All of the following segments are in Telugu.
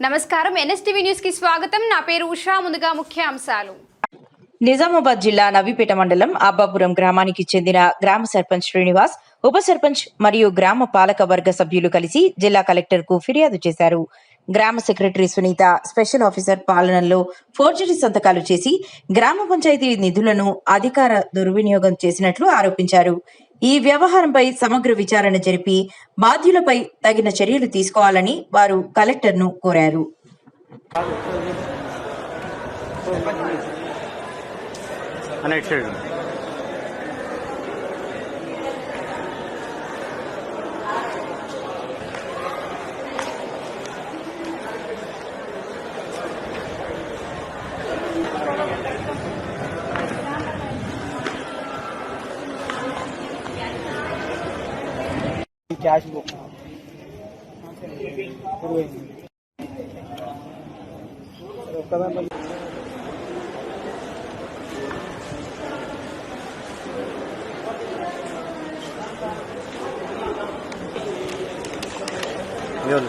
నమస్కారం ఎన్ఎస్టీవీ న్యూస్ కి స్వాగతం. నా పేరు ఉషా. ముందుగా ముఖ్యాంశాలు. నిజామాబాద్ జిల్లా నవీపేట మండలం అబ్బాపురం గ్రామానికి చెందిన గ్రామ సర్పంచ్ శ్రీనివాస్, ఉప సర్పంచ్ మరియు గ్రామ పాలక వర్గ సభ్యులు కలిసి జిల్లా కలెక్టర్ కు ఫిర్యాదు చేశారు. గ్రామ సెక్రటరీ సునీత స్పెషల్ ఆఫీసర్ పాలనలో ఫోర్జరీ సంతకాలు చేసి గ్రామ పంచాయతీ నిధులను అధికార దుర్వినియోగం చేసినట్లు ఆరోపించారు. ఈ వ్యవహారంపై సమగ్ర విచారణ జరిపి బాధ్యులపై తగిన చర్యలు తీసుకోవాలని వారు కలెక్టర్ను కోరారు. క్యాష్ బుక్ ఒక్కదాంట్లో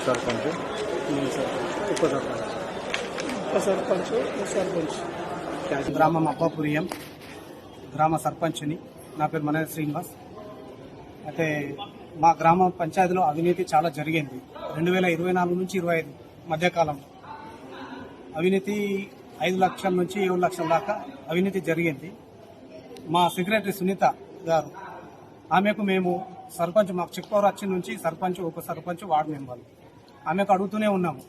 సర్పంచ్ ఉప సర్పంచ్ గ్రామం అబ్బాపురియం గ్రామ సర్పంచ్ని. నా పేరు మన శ్రీనివాస్. అయితే మా గ్రామ పంచాయతీలో అవినీతి చాలా జరిగింది. 2024 నుంచి 25 మధ్యకాలంలో అవినీతి 5 లక్షల నుంచి 7 లక్షల దాకా అవినీతి జరిగింది. మా సెక్రటరీ సునీత గారు, ఆమెకు మేము సర్పంచ్, మాకు చెక్ పవర్ వచ్చి నుంచి సర్పంచ్, ఉప సర్పంచ్, వార్డు మెంబర్లు ఆమెకు అడుగుతూనే ఉన్నాము,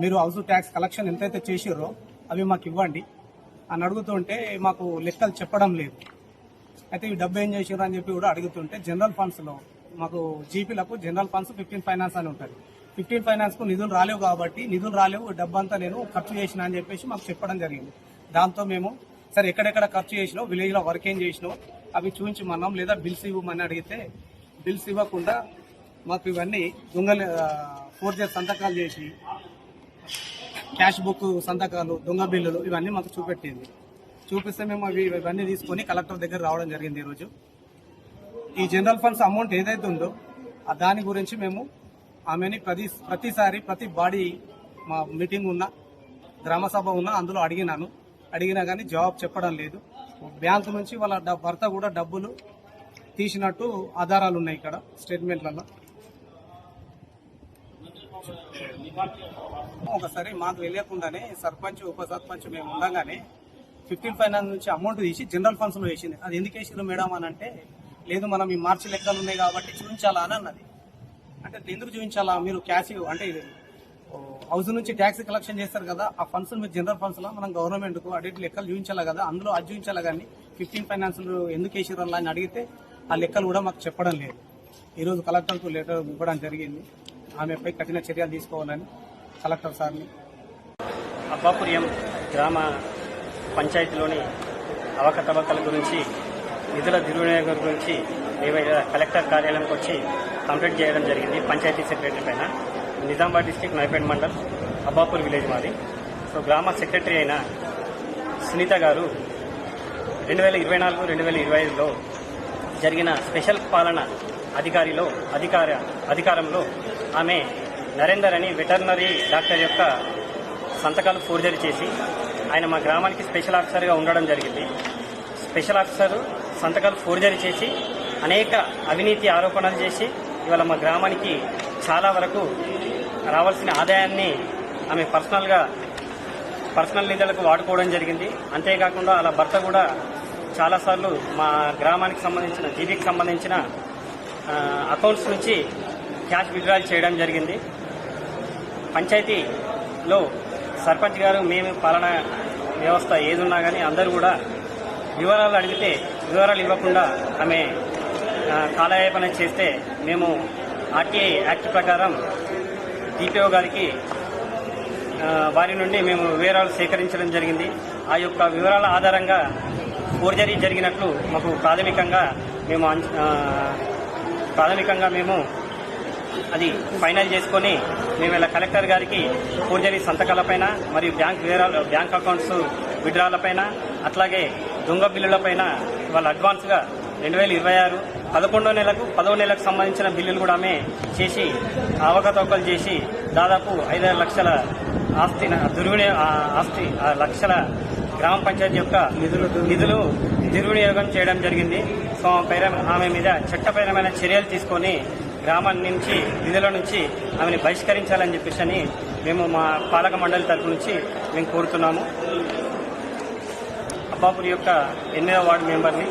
మీరు హౌస్ ట్యాక్స్ కలెక్షన్ ఎంతైతే చేసిర్రో అవి మాకు ఇవ్వండి అని అడుగుతుంటే మాకు లెక్కలు చెప్పడం లేదు. అయితే ఈ డబ్బు ఏం చేసారు అని చెప్పి కూడా అడుగుతుంటే జనరల్ ఫండ్స్లో మాకు జీపీలకు జనరల్ ఫండ్స్ 15 ఫైనాన్స్ అని ఉంటుంది. 15 ఫైనాన్స్కు నిధులు రాలేవు కాబట్టి నిధులు రాలేవు, డబ్బంతా నేను ఖర్చు చేసిన అని చెప్పేసి మాకు చెప్పడం జరిగింది. దాంతో మేము సరే ఎక్కడెక్కడ ఖర్చు చేసినావు, విలేజ్లో వర్క్ ఏం చేసినావు అవి చూపించమన్నాం, లేదా బిల్స్ ఇవ్వమని అడిగితే బిల్స్ ఇవ్వకుండా మాకు ఇవన్నీ దొంగలు ఫోర్జర్ సంతకాలు చేసి క్యాష్ బుక్ సంతకాలు, దొంగ బిల్లులు ఇవన్నీ మాకు చూపెట్టింది. చూపిస్తే మేము ఇవన్నీ తీసుకొని కలెక్టర్ దగ్గర రావడం జరిగింది. ఈరోజు ఈ జనరల్ ఫండ్స్ అమౌంట్ ఏదైతే ఉందో దాని గురించి మేము ఆమెని ప్రతిసారి ప్రతి బాడీ మా మీటింగ్ ఉన్నా, గ్రామ సభ ఉన్నా అందులో అడిగినా కానీ జవాబు చెప్పడం లేదు. బ్యాంకు నుంచి వాళ్ళ భర్త కూడా డబ్బులు తీసినట్టు ఆధారాలు ఉన్నాయి ఇక్కడ స్టేట్మెంట్లలో. ఒకసారి మాకు తెలియకుండానే సర్పంచ్, ఉప సర్పంచ్ మేము ఉండగానే 15 ఫైనాన్స్ నుంచి అమౌంట్ తీసి జనరల్ ఫండ్స్ లో వేసింది. అది ఎందుకు వేసిండ్రు మేడం అని అంటే, లేదు మనం ఈ మార్చి లెక్కలు ఉన్నాయి కాబట్టి చూపించాలా అని అన్నది. అంటే ఎందుకు చూపించాలా, మీరు క్యాష్ అంటే హౌస్ నుంచి ట్యాక్స్ కలెక్షన్ చేస్తారు కదా, ఆ ఫండ్స్ మీరు జనరల్ ఫండ్స్ లో మనం గవర్నమెంట్ కు అడిగి లెక్కలు చూపించాలా కదా, అందులో అది చూపించాలా కానీ 15 ఫైనాన్స్ ఎందుకు వేసారు అని అడిగితే ఆ లెక్కలు కూడా మాకు చెప్పడం లేదు. ఈరోజు కలెక్టర్కు లెటర్ ఇవ్వడం జరిగింది. ఆమెపై కఠిన చర్యలు తీసుకోవాలని కలెక్టర్ సార్ని. అబ్బాపురియం గ్రామ పంచాయతీలోని అవకతవకల గురించి, నిధుల దుర్వినియోగం గురించి కలెక్టర్ కార్యాలయంకి వచ్చి కంప్లైంట్ చేయడం జరిగింది పంచాయతీ సెక్రటరీ పైన. నిజామాబాద్ డిస్టిక్ నవీపేట మండల్ అబ్బాపూర్ విలేజ్ మాది. సో గ్రామ సెక్రటరీ అయిన సునీత గారు 2024-2025లో జరిగిన స్పెషల్ పాలన అధికారంలో ఆమె నరేందర్ అని వెటర్నరీ డాక్టర్ యొక్క సంతకాలు ఫోర్జరీ చేసి, ఆయన మా గ్రామానికి స్పెషల్ ఆఫీసర్గా ఉండడం జరిగింది. స్పెషల్ ఆఫీసర్ సంతకాలు ఫోర్జరీ చేసి అనేక అవినీతి ఆరోపణలు చేసి ఇవాళ మా గ్రామానికి చాలా వరకు రావాల్సిన ఆదాయాన్ని ఆమె పర్సనల్ నిధులకు వాడుకోవడం జరిగింది. అంతేకాకుండా అలా భర్త కూడా చాలాసార్లు మా గ్రామానికి సంబంధించిన జీబీకి సంబంధించిన అకౌంట్స్ నుంచి క్యాష్ విత్డ్రాల్ చేయడం జరిగింది. పంచాయతీలో సర్పంచ్ గారు, మేము పాలనా వ్యవస్థ ఏదున్నా కానీ అందరూ కూడా వివరాలు అడిగితే వివరాలు ఇవ్వకుండా ఆమె కాలయాపన చేస్తే మేము ఆర్టీఐ యాక్ట్ ప్రకారం డిపిఓ గారికి వారి నుండి మేము వివరాలు సేకరించడం జరిగింది. ఆ యొక్క వివరాల ఆధారంగా ఫోర్జరీ జరిగినట్లు మాకు ప్రాథమికంగా మేము అది ఫైనల్ చేసుకొని మేము ఇలా కలెక్టర్ గారికి ఫోర్జరీ సంతకాలపైన మరియు బ్యాంక్ అకౌంట్స్ విత్డ్రాలపైన అట్లాగే దొంగ బిల్లులపైన వాళ్ళ అడ్వాన్స్గా 2026 11వ నెలకు 10వ నెలకు సంబంధించిన బిల్లులు కూడా ఆమె చేసి అవకతవకలు చేసి దాదాపు 5 లక్షల ఆస్తి లక్షల గ్రామ పంచాయతీ యొక్క నిధులు దుర్వినియోగం చేయడం జరిగింది. సో ఆమె మీద చట్టపరమైన చర్యలు తీసుకొని గ్రామం నుంచి నిధుల నుంచి ఆమెను బహిష్కరించాలని చెప్పేసి మేము మా పాలక మండలి తరఫు నుంచి మేము కోరుతున్నాము. అబ్బాపూర్ యొక్క 8వ వార్డు మెంబర్ని